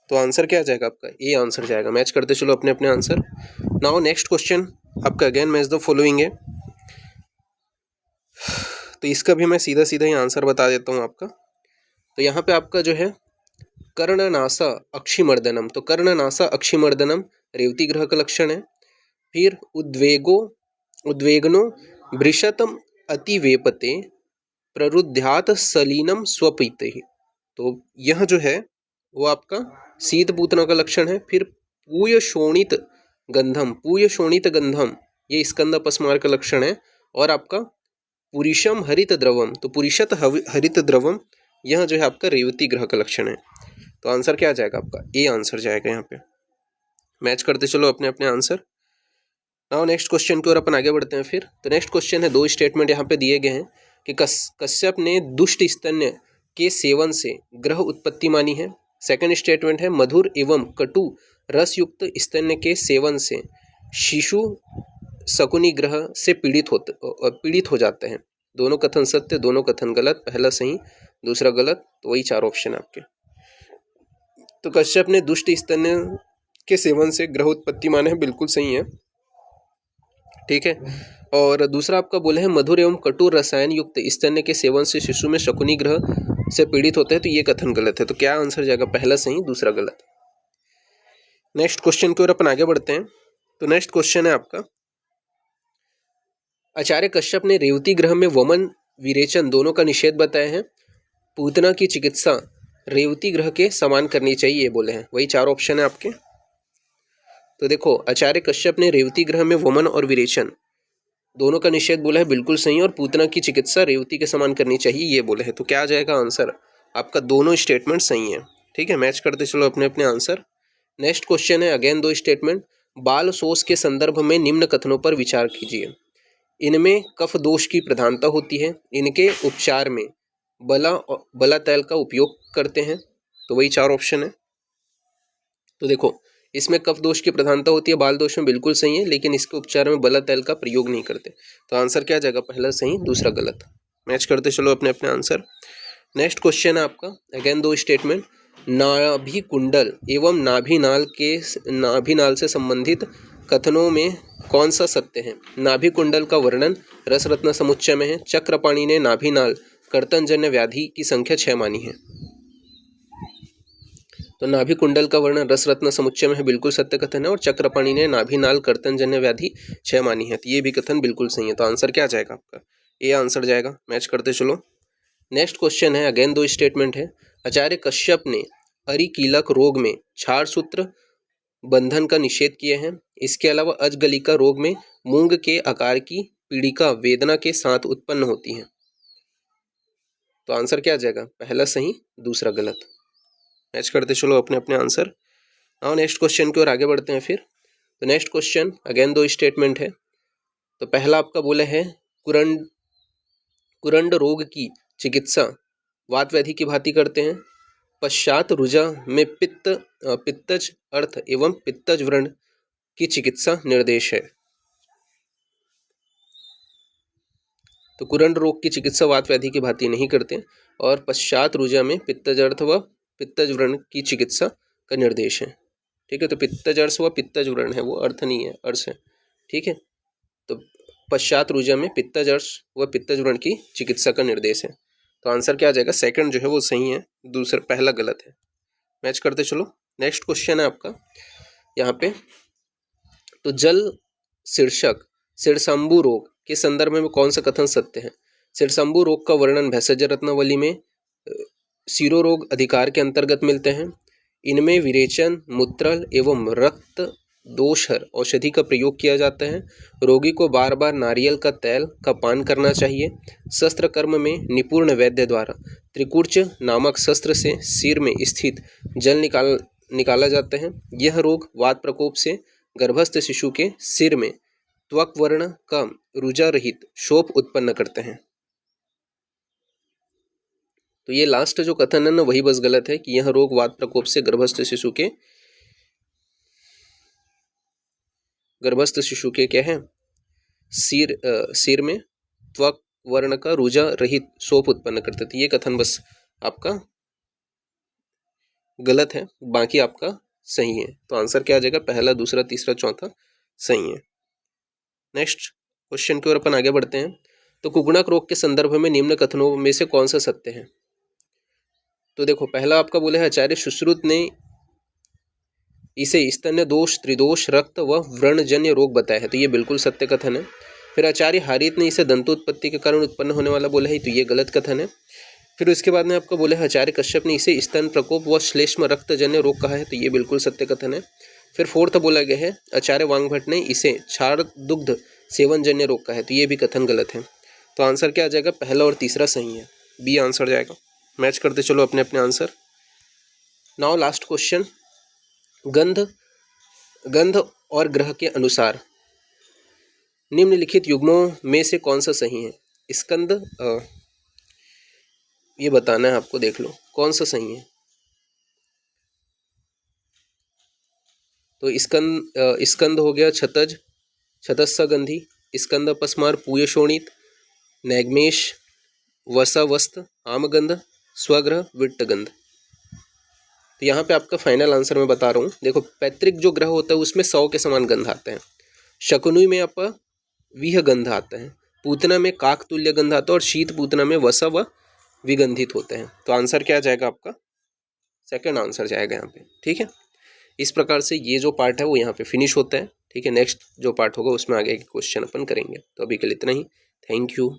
तो आंसर क्या आ जाएगा आपका, ए आंसर जाएगा। मैच करते चलो अपने अपने आंसर। नाउ नेक्स्ट क्वेश्चन आपका अगेन मैच द फॉलोइंग है। तो इसका भी मैं सीधा सीधा ही आंसर बता देता हूँ आपका। तो यहाँ पे आपका जो है कर्णनासा अक्षिमर्दनम, तो कर्णनासा अक्षिमर्दनम रेवती ग्रह का लक्षण है। फिर उद्वेगनो भृशतम अतिवेपते प्ररुद्ध्यात सलीनम स्वपीते, तो यह जो है वो आपका शीतपूतना का लक्षण है। फिर पूय शोणित गंधम, ये स्कंद अपस्मार का लक्षण है। और आपका पुरुषम हरित द्रवम, तो पुरुषत हरित द्रवम, यह जो है आपका रेवती ग्रह का लक्षण है। तो आंसर क्या आ जाएगा आपका, ए आंसर जाएगा यहाँ पे। मैच करते चलो अपने अपने आंसर। नाउ नेक्स्ट क्वेश्चन की ओर अपन आगे बढ़ते हैं। फिर तो नेक्स्ट क्वेश्चन है, 2 स्टेटमेंट यहाँ पे दिए गए हैं कि कश्यप ने दुष्ट स्तन्य के सेवन से ग्रह उत्पत्ति मानी है। सेकंड स्टेटमेंट है मधुर एवं कटु रसयुक्त स्तन्य के सेवन से शिशु शकुनी ग्रह से पीड़ित हो जाते हैं। दोनों कथन सत्य, दोनों कथन गलत, पहला सही दूसरा गलत, तो वही 4 ऑप्शन आपके। तो कश्यप ने दुष्ट स्तन्य के सेवन से ग्रह उत्पत्ति माने हैं, बिल्कुल सही है। ठीक है, और दूसरा आपका बोला है मधुर एवं कटु रसायन युक्त स्तन्य के सेवन से शिशु में शकुनी ग्रह से पीड़ित होते हैं, तो ये कथन गलत है। तो क्या आंसर जाएगा? पहला सही, दूसरा गलत। नेक्स्ट क्वेश्चन की ओर अपन आगे बढ़ते हैं। तो नेक्स्ट क्वेश्चन है आपका, आचार्य कश्यप ने रेवती ग्रह में वमन विरेचन दोनों का निषेध बताया है। पूतना की चिकित्सा रेवती ग्रह के समान करनी चाहिए, ये बोले हैं। वही चार ऑप्शन है आपके। तो देखो, आचार्य कश्यप ने रेवती ग्रह में वमन और विरेचन दोनों का निषेध बोला है, बिल्कुल सही। और पूतना की चिकित्सा रेवती के समान करनी चाहिए, ये बोले हैं। तो क्या आ जाएगा आंसर आपका? दोनों स्टेटमेंट सही है। ठीक है, मैच करते चलो अपने अपने आंसर। नेक्स्ट क्वेश्चन है अगेन दो स्टेटमेंट। बाल शोष के संदर्भ में निम्न कथनों पर विचार कीजिए। इनमें कफ दोष की प्रधानता होती है। इनके उपचार में बला तैल का उपयोग करते हैं। तो वही चार ऑप्शन है। तो देखो, इसमें कफ दोष की प्रधानता होती है, बाल दोष में बिल्कुल सही है, लेकिन इसके उपचार में बला तैल का प्रयोग नहीं करते। तो आंसर क्या जाएगा? पहला सही, दूसरा गलत। मैच करते चलो अपने अपने आंसर। नेक्स्ट क्वेश्चन है आपका अगेन दो स्टेटमेंट। नाभि कुंडल एवं नाभि नाल से संबंधित कथनों में कौन सा सत्य है? नाभि कुंडल का वर्णन रसरत्न समुच्चय में है। चक्रपाणि ने नाभि नाल कर्तनजन्य व्याधि की संख्या 6 मानी है। तो नाभि कुंडल का वर्णन रसरत्न समुच्चय में है, बिल्कुल सत्य कथन है। और चक्रपाणि ने नाभि नाल कर्तनजन्य व्याधि 6 मानी है, तो ये भी कथन बिल्कुल सही है। तो आंसर क्या जाएगा आपका? ए आंसर जाएगा। मैच करते चलो। नेक्स्ट क्वेश्चन है अगेन दो स्टेटमेंट है। आचार्य कश्यप ने अरिकीलक रोग में क्षार सूत्र बंधन का निषेध किया है। इसके अलावा अजगलिका रोग में मूंग के आकार की पीड़िका वेदना के साथ उत्पन्न होती है। तो आंसर क्या आ जाएगा? पहला सही, दूसरा गलत। मैच करते चलो अपने अपने आंसर। नाउ नेक्स्ट क्वेश्चन की ओर आगे बढ़ते हैं फिर। तो नेक्स्ट क्वेश्चन अगेन दो स्टेटमेंट है। तो पहला आपका बोला है कुरंड रोग की चिकित्सा वात व्याधि की भांति करते हैं। पश्चात रुजा में पित्तज अर्थ एवं पित्तज व्रण की चिकित्सा निर्देश है। तो कुरंड रोग की चिकित्सा वात व्याधि की भांति नहीं करते। और पश्चात रुजा में पित्तज अर्थ व पित्तज व्रण की चिकित्सा का निर्देश है। ठीक है, तो पित्तज अर्थ व पित्तज व्रण है, वो अर्थ नहीं है, अर्थ है। ठीक है, तो पश्चात रुजा में पित्तज अर्थ व पित्तज व्रण की चिकित्सा का निर्देश है। तो आंसर क्या आ जाएगा? सेकंड जो है वो सही है, दूसरा पहला गलत है। मैच करते चलो। नेक्स्ट क्वेश्चन है आपका यहाँ पे। तो जल शीर्षक सिरसंबु रोग के संदर्भ में कौन सा कथन सत्य है? सिरसंबु रोग का वर्णन भैषज रत्नावली में सीरो रोग अधिकार के अंतर्गत मिलते हैं। इनमें विरेचन, मूत्रल एवं रक्त दोषहर औषधि का प्रयोग किया जाता है। रोगी को बार बार नारियल का तेल का पान करना चाहिए। शस्त्र कर्म में निपुण वैद्य द्वारा त्रिकुर्च नामक शस्त्र से सिर में स्थित जल निकाला जाता है। यह रोग वात प्रकोप से गर्भस्थ शिशु के सिर में त्वक वर्ण का रुजा रहित शोप उत्पन्न करते हैं। तो ये लास्ट जो कथन है ना, वही बस गलत है कि यह रोग वात प्रकोप से गर्भस्थ शिशु के क्या है, सिर में त्वक वर्ण का रुजा रहित शोप उत्पन्न करते थे। ये कथन बस आपका गलत है, बाकी आपका सही है। तो आंसर क्या आ जाएगा? पहला, दूसरा, तीसरा, चौथा सही है। नेक्स्ट क्वेश्चन की ओर अपन आगे बढ़ते हैं। तो कुगुणक रोग के संदर्भ में निम्न कथनों में से कौन सा सत्य है? तो देखो, पहला आपका बोले है आचार्य सुश्रुत ने इसे स्तन्य दोष, त्रिदोष, रक्त व व्रणजन्य रोग बताया है। तो ये बिल्कुल सत्य कथन है। फिर आचार्य हारित ने इसे दंतोत्पत्ति के कारण उत्पन्न होने वाला बोला है, तो ये गलत कथन है। फिर उसके बाद में आपको बोले आचार्य कश्यप ने इसे स्तन प्रकोप व श्लेष्म रक्तजन्य रोग कहा है, तो ये बिल्कुल सत्य कथन है। फिर फोर्थ बोला गया है आचार्य वांगभट्ट ने इसे क्षार दुग्ध सेवन जन्य रोग कहा है, तो ये भी कथन गलत है। तो आंसर क्या आ जाएगा? पहला और तीसरा सही है, बी आंसर जाएगा। मैच करते चलो अपने अपने आंसर। Now last question. गंध और ग्रह के अनुसार निम्नलिखित युग्मों में से कौन सा सही है? स्कंद, ये बताना है आपको, देख लो कौन सा सही है। तो स्कंद हो गया छतज, छतस्सा गंधी, स्कंद अपस्मार पूयशोणित, नैगमेश, वसावस्त, आमगंध, स्वग्रह, विट्टगंध। तो यहाँ पे आपका फाइनल आंसर मैं बता रहा हूँ। देखो, पैतृक जो ग्रह होता है उसमें 100 के समान गंध आते हैं। शकुनी में आपका विह गंध आता है, पूतना में काक तुल्य गंध आता है और शीत पूतना में वसा व विगंधित होते हैं। तो आंसर क्या जाएगा आपका? सेकंड आंसर जाएगा यहाँ पे। ठीक है, इस प्रकार से ये जो पार्ट है वो यहाँ पे फिनिश होता है। ठीक है, नेक्स्ट जो पार्ट होगा उसमें आगे के क्वेश्चन अपन करेंगे। तो अभी के लिए इतना ही। Thank you.